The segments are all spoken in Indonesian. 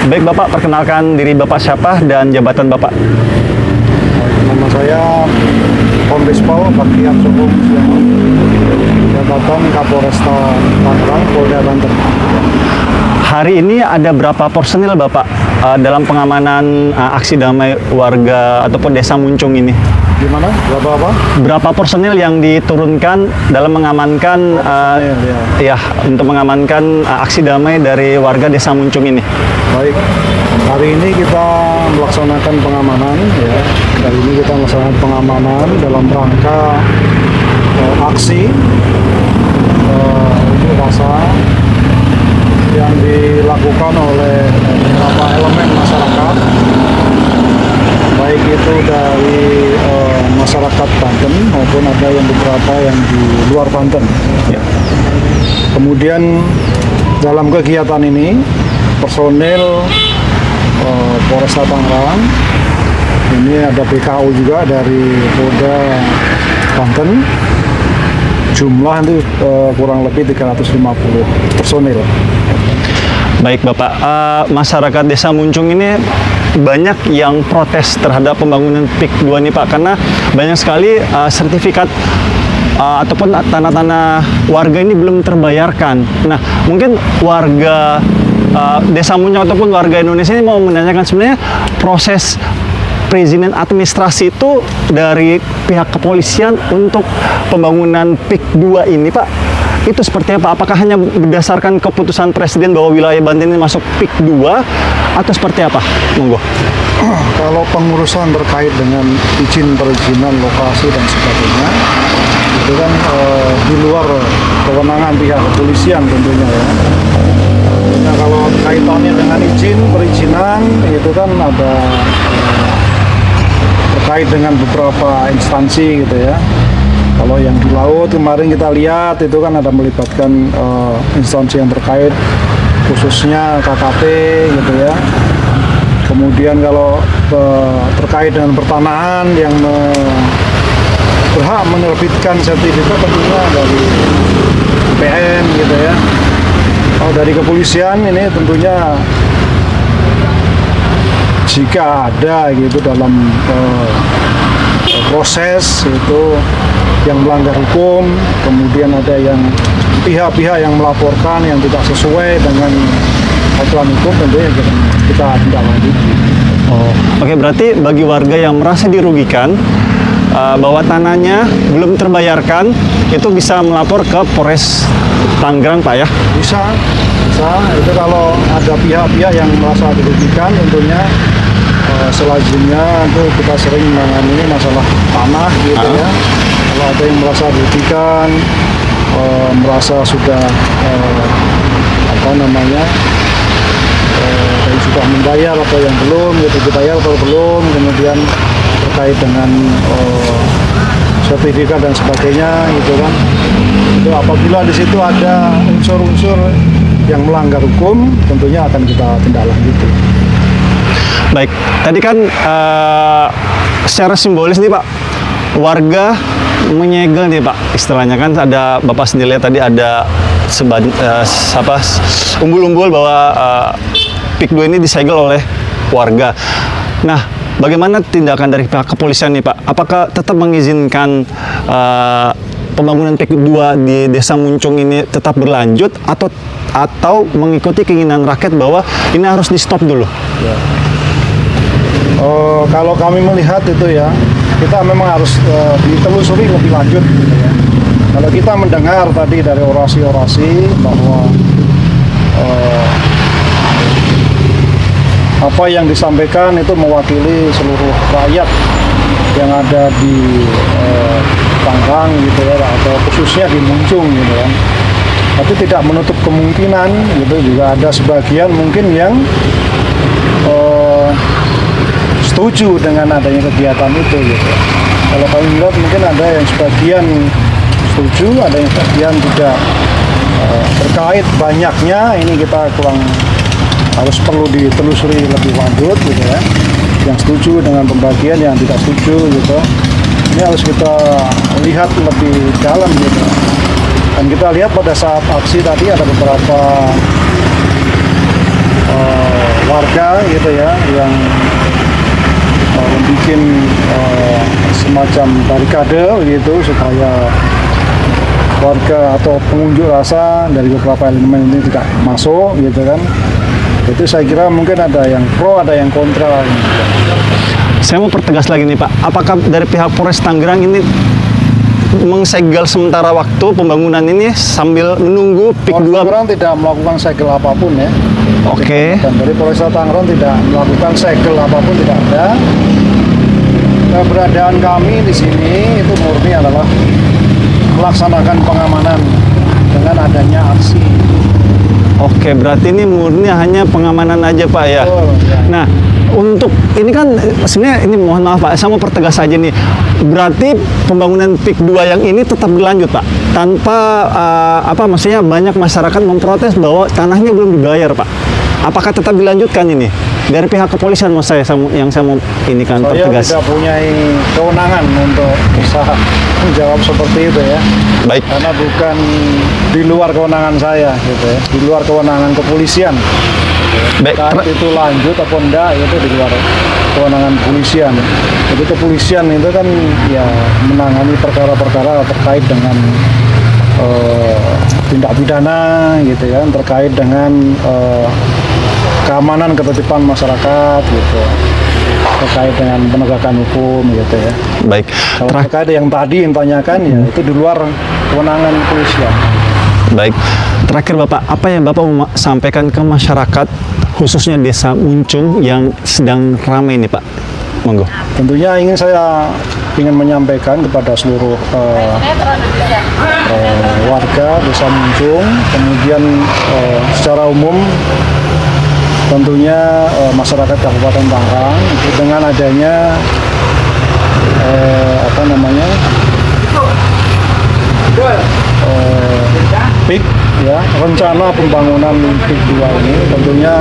Baik Bapak, perkenalkan diri Bapak siapa dan jabatan Bapak. Nama saya Kombes Pol Baktiar Sukung Siano, jabatan Kapolresta Tangerang, Polda Banten. Hari ini ada berapa personil Bapak dalam pengamanan aksi damai warga ataupun desa Muncung ini? Gimana? Berapa? Berapa personil yang diturunkan dalam mengamankan untuk mengamankan aksi damai dari warga desa Muncung ini? Baik, hari ini kita melaksanakan pengamanan ya. Hari ini kita melaksanakan pengamanan dalam rangka aksi unjuk rasa yang dilakukan oleh beberapa elemen masyarakat, baik itu dari masyarakat Banten maupun ada yang beberapa yang di luar Banten. Ya. Kemudian dalam kegiatan ini personil Polresta Tangerang, ini ada BKU juga dari Polda Banten, jumlah itu kurang lebih 350 personil. Baik Bapak, masyarakat desa Muncung ini banyak yang protes terhadap pembangunan PIK 2 nih Pak, karena banyak sekali sertifikat ataupun tanah-tanah warga ini belum terbayarkan. Nah, mungkin warga desa Muncung ataupun warga Indonesia ini mau menanyakan sebenarnya proses perizinan administrasi itu dari pihak kepolisian untuk pembangunan PIK 2 ini Pak, itu seperti apa? Apakah hanya berdasarkan keputusan Presiden bahwa wilayah Banten ini masuk PIK 2 atau seperti apa? Monggo. Kalau pengurusan terkait dengan izin perizinan lokasi dan sebagainya, itu kan di luar kewenangan pihak kepolisian tentunya ya. Nah, kalau kaitannya dengan izin perizinan itu kan ada terkait dengan beberapa instansi gitu ya. Kalau yang di laut kemarin kita lihat itu kan ada melibatkan instansi yang terkait, khususnya KKP gitu ya. Kemudian kalau terkait dengan pertanahan yang berhak menerbitkan sertifikat tentunya dari PN gitu ya. Kalau dari kepolisian ini tentunya jika ada gitu dalam proses itu yang melanggar hukum, kemudian ada yang pihak-pihak yang melaporkan yang tidak sesuai dengan aturan hukum, tentunya kita tidak lanjut. Oke, berarti bagi warga yang merasa dirugikan bahwa tanahnya belum terbayarkan, itu bisa melapor ke Polres Tangerang Pak ya? Bisa. Itu kalau ada pihak-pihak yang merasa dirugikan, tentunya selanjutnya itu kita sering menangani masalah tanah gitu ya. Kalau ada yang merasa dirugikan, merasa sudah sudah membayar atau yang belum gitu, dibayar atau belum, kemudian terkait dengan sertifikat dan sebagainya gitu kan. Itu apabila di situ ada unsur-unsur yang melanggar hukum, tentunya akan kita tindak lanjuti. Baik, tadi kan secara simbolis nih Pak, warga menyegel nih Pak, istilahnya kan ada Bapak sendiri lihat tadi ada umbul-umbul bahwa PIK 2 ini disegel oleh warga. Nah, bagaimana tindakan dari pihak kepolisian nih Pak? Apakah tetap mengizinkan pembangunan PIK 2 di desa Muncung ini tetap berlanjut atau mengikuti keinginan rakyat bahwa ini harus di stop dulu? Ya. Kalau kami melihat itu ya, kita memang harus ditelusuri lebih lanjut gitu ya. Kalau kita mendengar tadi dari orasi-orasi bahwa apa yang disampaikan itu mewakili seluruh rakyat yang ada di Tangerang gitu ya, atau khususnya di Muncung gitu kan. Tapi tidak menutup kemungkinan gitu, juga ada sebagian mungkin yang setuju dengan adanya kegiatan itu gitu. Kalau kami melihat mungkin ada yang sebagian setuju, ada yang sebagian tidak. Terkait banyaknya ini kita harus perlu ditelusuri lebih lanjut gitu ya. Yang setuju dengan pembagian, yang tidak setuju gitu. Ini harus kita lihat lebih dalam gitu. Dan kita lihat pada saat aksi tadi ada beberapa warga gitu ya yang membuat semacam barikade gitu supaya warga atau pengunjuk rasa dari beberapa elemen ini tidak masuk gitu kan. Itu saya kira mungkin ada yang pro, ada yang kontra gitu. Saya mau pertegas lagi nih Pak, apakah dari pihak Polres Tangerang ini mengsegel sementara waktu pembangunan ini sambil menunggu PIK 2? Tangerang tidak melakukan segel apapun ya. Oke. Dan dari Polres Tangerang tidak melakukan segel apapun, tidak ada. Keberadaan kami di sini itu murni adalah melaksanakan pengamanan dengan adanya aksi. Oke, berarti ini murni hanya pengamanan aja Pak ya? Betul, ya. Nah, untuk ini kan sebenarnya ini mohon maaf Pak, saya mau pertegas aja nih. Berarti pembangunan PIK 2 yang ini tetap berlanjut Pak, tanpa maksudnya banyak masyarakat memprotes bahwa tanahnya belum dibayar Pak. Apakah tetap dilanjutkan ini? Dari pihak kepolisian mau yang saya mau ini kan Saya pertegas. tidak punya kewenangan untuk bisa menjawab seperti itu ya. Baik. Karena bukan di luar kewenangan saya gitu ya. Di luar kewenangan kepolisian. Baik. Saat itu lanjut atau enggak itu di luar kewenangan kepolisian. Jadi kepolisian itu kan ya menangani perkara-perkara terkait dengan tindak pidana gitu ya, terkait dengan keamanan ketertiban masyarakat gitu, terkait dengan penegakan hukum gitu ya. Baik. Kalau terkait yang tadi yang tanyakan ya itu di luar kewenangan kepolisian. Baik. Terakhir Bapak, apa yang Bapak mau sampaikan ke masyarakat khususnya Desa Muncung yang sedang ramai ini Pak? Monggo. Tentunya ingin menyampaikan kepada seluruh warga Desa Muncung, kemudian secara umum tentunya masyarakat Kabupaten Tangerang dengan adanya PIK ya, rencana pembangunan PIK 2 ini tentunya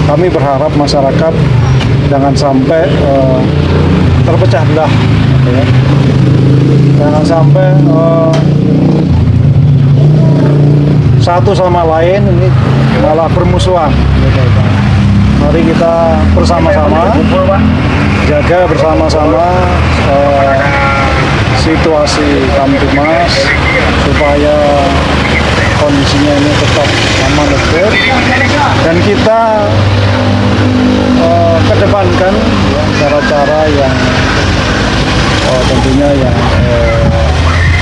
kami berharap masyarakat jangan sampai terpecah belah ya. Jangan sampai satu sama lain ini malah bermusuhan gitu. Mari kita bersama-sama jaga bersama-sama situasi Kamtibmas supaya kondisinya ini tetap aman tertib dan kita kedepankan ya, cara-cara yang tentunya yang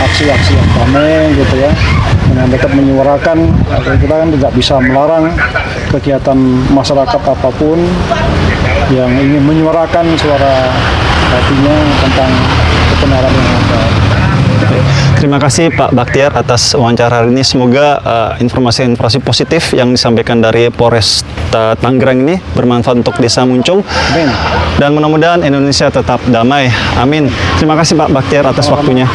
aksi-aksi yang damai gitu ya, dengan tetap menyuarakan. Kita kan tidak bisa melarang kegiatan masyarakat apapun yang ingin menyuarakan suara hatinya tentang kebenaran yang ada. Terima kasih Pak Baktiar atas wawancara hari ini. Semoga informasi-informasi positif yang disampaikan dari Polres Tangerang ini bermanfaat untuk Desa Muncung. Amin. Dan mudah-mudahan Indonesia tetap damai. Amin. Terima kasih Pak Baktiar atas waktunya.